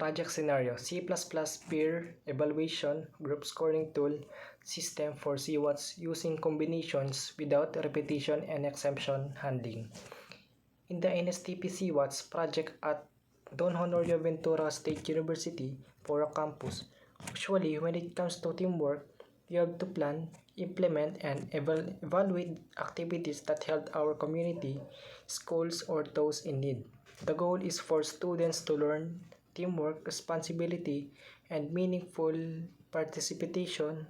Project scenario: C++ peer evaluation group scoring tool system for CWATs using combinations without repetition and exception handling. In the NSTP CWATs project at Don Honorio Ventura State University for a campus, usually when it comes to teamwork, you have to plan, implement, and evaluate activities that help our community, schools, or those in need. The goal is for students to learn teamwork, responsibility, and meaningful participation.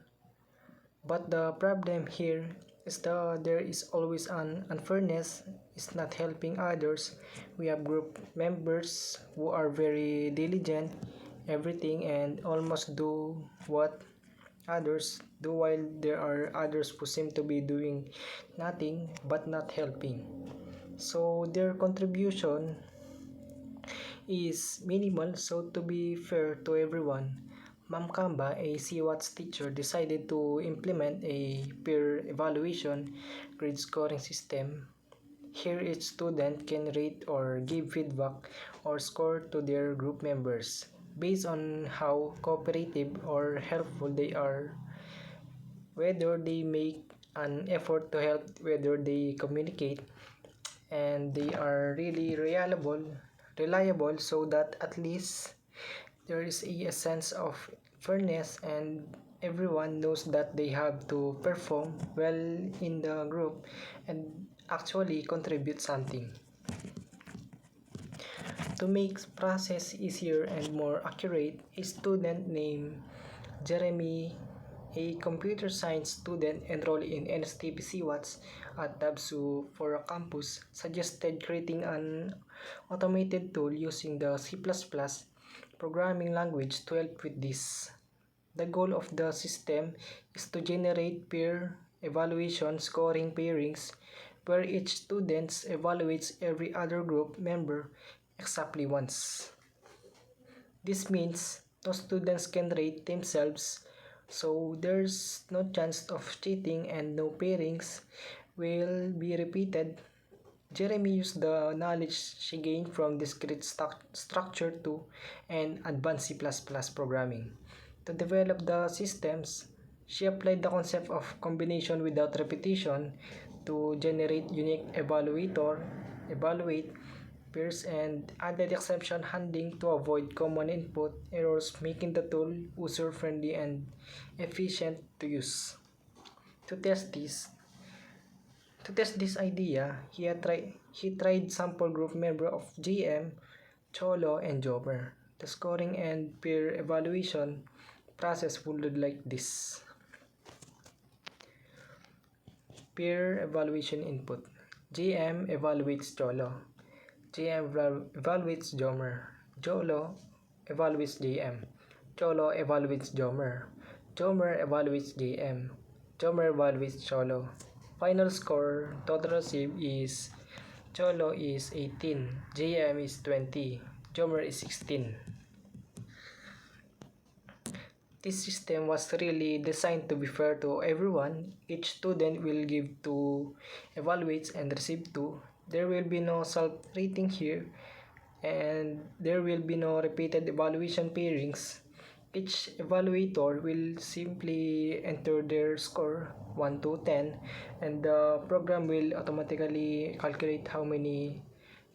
But the problem here is that there is always an unfairness, is not helping others. We have group members who are very diligent, everything, and almost do what others do, while there are others who seem to be doing nothing but not helping. So their contribution is minimal. So to be fair to everyone, Ma'am Kamba, a CWATS teacher, decided to implement a peer evaluation grade scoring system. Here each student can rate or give feedback or score to their group members based on how cooperative or helpful they are, whether they make an effort to help, whether they communicate, and they are really reliable, so that at least there is a sense of fairness and everyone knows that they have to perform well in the group and actually contribute something. To make process easier and more accurate, a student named Jeremy, a computer science student enrolled in NSTP CWATs at Dabsu for a campus, suggested creating an automated tool using the C++ programming language to help with this. The goal of the system is to generate peer evaluation scoring pairings where each student evaluates every other group member exactly once. This means no students can rate themselves, so there's no chance of cheating and no pairings will be repeated. Jeremy used the knowledge she gained from discrete structure 2 and advanced C++ programming. To develop the systems, she applied the concept of combination without repetition to generate unique evaluate pairs, and added exception handling to avoid common input errors, making the tool user-friendly and efficient to use. To test this idea, he tried sample group member of GM, Cholo, and Jobber. The scoring and peer evaluation process would look like this. Peer evaluation input. GM evaluates Cholo. GM evaluates Jomer. Cholo evaluates JM. Cholo evaluates Jomer. Jomer evaluates JM. Jomer evaluates Cholo. Final score total received is Cholo is 18, JM is 20, Jomer is 16. This system was really designed to be fair to everyone. Each student will give 2 evaluates and receive 2. There will be no self-rating here, and there will be no repeated evaluation pairings. Each evaluator will simply enter their score 1 to 10, and the program will automatically calculate how many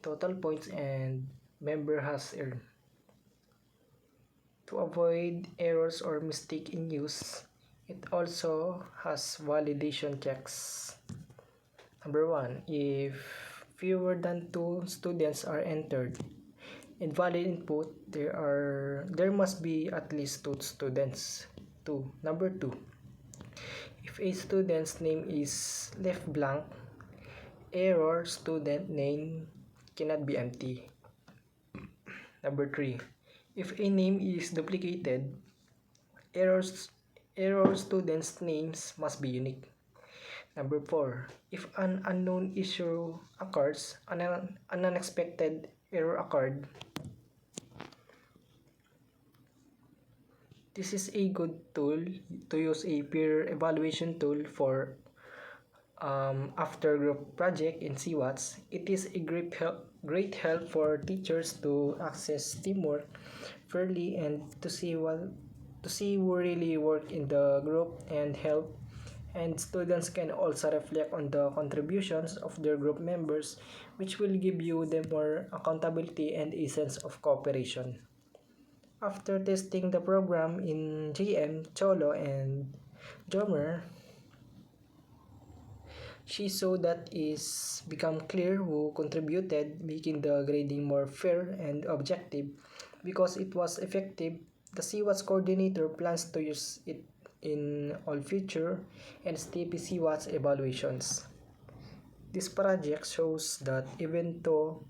total points and member has earned. To avoid errors or mistake in use, it also has validation checks. Number 1, if fewer than 2 students are entered, invalid input, there must be at least 2 students. Number 2, if a student's name is left blank, error student name cannot be empty. Number 3, if a name is duplicated, error students' names must be unique. Number 4, if an unknown issue occurs, an unexpected error occurred, this is a good tool to use, a peer evaluation tool for after group project in CWATS, it is a great help for teachers to access teamwork fairly and to see who really work in the group and help. And students can also reflect on the contributions of their group members, which will give you them more accountability and a sense of cooperation. After testing the program in JM, Cholo, and Jomer, she saw that is become clear who contributed, making the grading more fair and objective. Because it was effective, the CWATS coordinator plans to use it in all future NSTP CWATS evaluations. This project shows that even though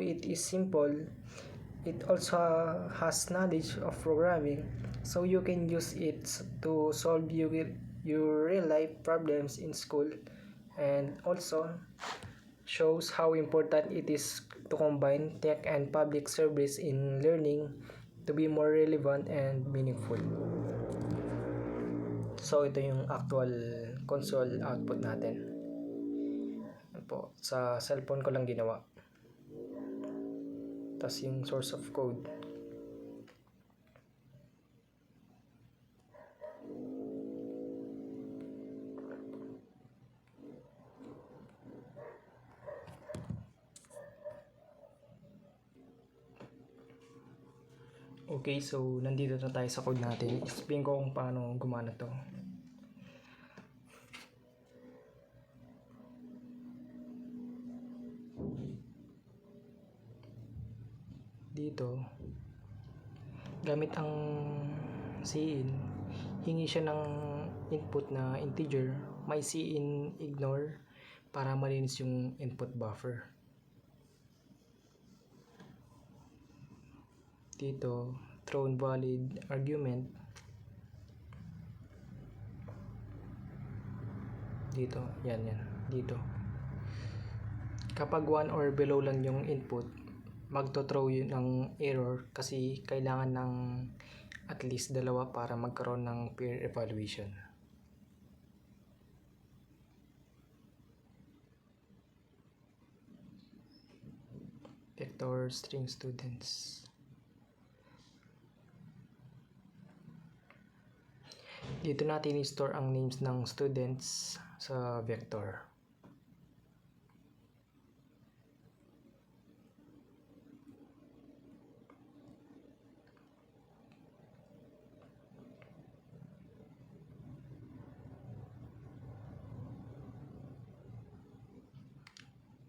it is simple, it also has knowledge of programming, so you can use it to solve your real life problems in school, and also shows how important it is to combine tech and public service in learning to be more relevant and meaningful. So ito yung actual console output natin. Yan po, sa cellphone ko lang ginawa. Tas yung source of code. Okay, so nandito na tayo sa code natin. Explain ko kung paano gumana to. Dito, gamit ang cin, hingi siya ng input na integer, may cin ignore para malinis yung input buffer. Dito, thrown valid argument. Dito, yan. Dito. Kapag 1 or below lang yung input, magto-throw yun ng error kasi kailangan ng at least dalawa para magkaroon ng peer evaluation. Vector string students. Dito natin i-store ang names ng students sa vector.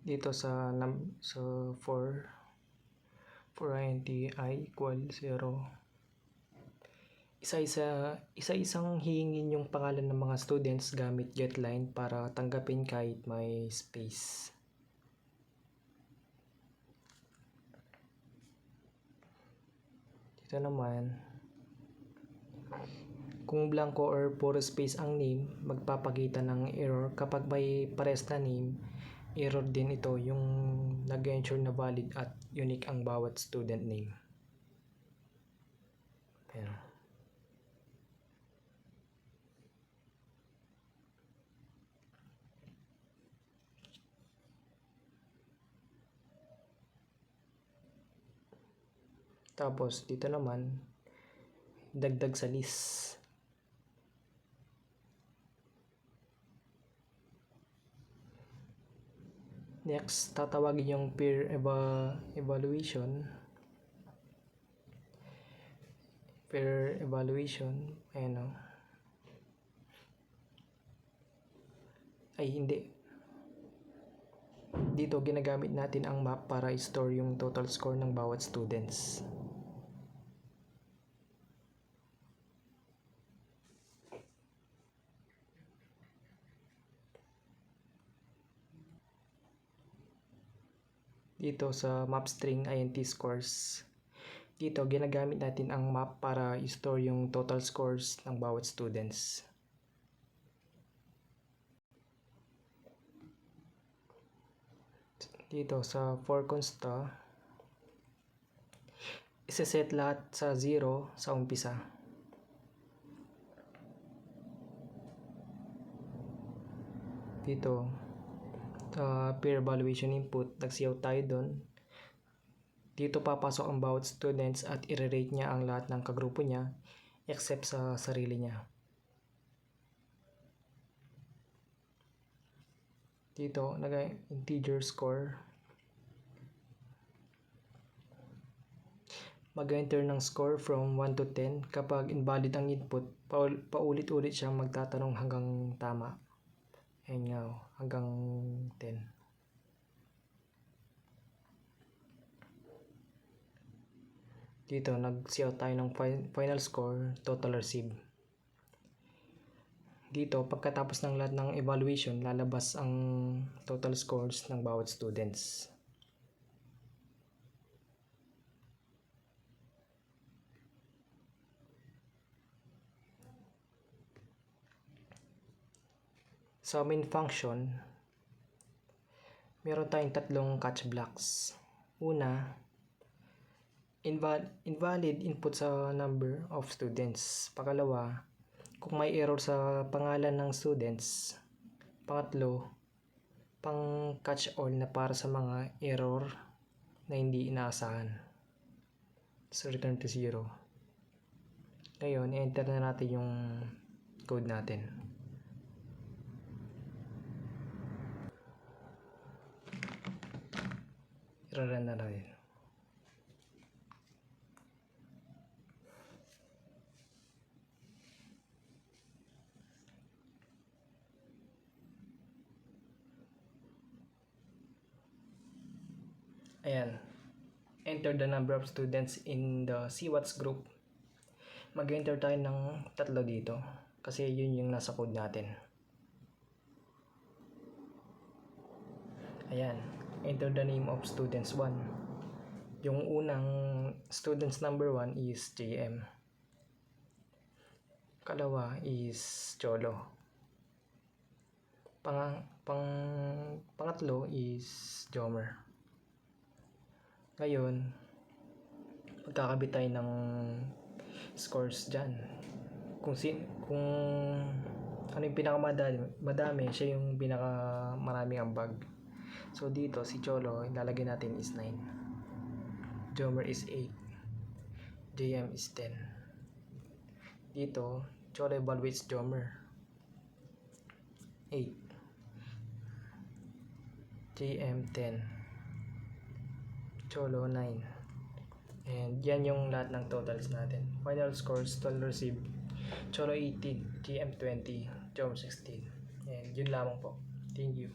Dito sa for int I equal 0, isa-isang hihingin yung pangalan ng mga students gamit getLine para tanggapin kahit may space. Dito naman, kung blanco or puro space ang name, magpapakita ng error. Kapag may pares na name, error din ito, yung nag-ensure na valid at unique ang bawat student name. Ayan. Tapos dito naman, dagdag sa list. Next, tatawagin yung peer evaluation. Peer evaluation, ayan o. Ay, hindi. Dito, ginagamit natin ang map para i-store yung total score ng bawat students. Dito sa map string int scores, dito ginagamit natin ang map para i-store yung total scores ng bawat students. Dito sa for consta, isa-set lahat sa 0 sa umpisa. Dito, peer evaluation input, nagsiyaw tayo doon. Dito papasok ang bawat students at i-rate niya ang lahat ng kagrupo niya except sa sarili niya. Dito, integer score. Mag-enter ng score from 1 to 10. Kapag invalid ang input, paulit-ulit siyang magtatanong hanggang tama. Ayan nga, hanggang 10. Dito, nag-see out tayo ng final score, total received. Dito, pagkatapos ng lahat ng evaluation, lalabas ang total scores ng bawat students. Sa main function, meron tayong tatlong catch blocks. Una, invalid input sa number of students. Pangalawa, kung may error sa pangalan ng students. Pangatlo, pang catch all na para sa mga error na hindi inaasahan. So, return to 0. Ngayon, enter na natin yung code natin. I-run na natin. Ayan. Enter the number of students in the CWATS group. Mag-enter tayo ng 3 dito. Kasi yun yung nasa code natin. Ayan. Enter the name of students 1. Yung unang students number 1 is JM. Kalawa is Cholo. Pangatlo is Jomer. Ngayon, magkakabit tayo ng scores dyan. Kung ano yung pinakamadami, siya yung pinakamaraming ambag. So dito, si Cholo, ilalagay natin is 9. Jomer is 8. JM is 10. Dito, Cholo evaluates Jomer. 8. JM 10. Cholo 9. And yan yung lahat ng totals natin. Final scores, total received. Cholo 18, JM 20, Jomer 16. And yun lamang po. Thank you.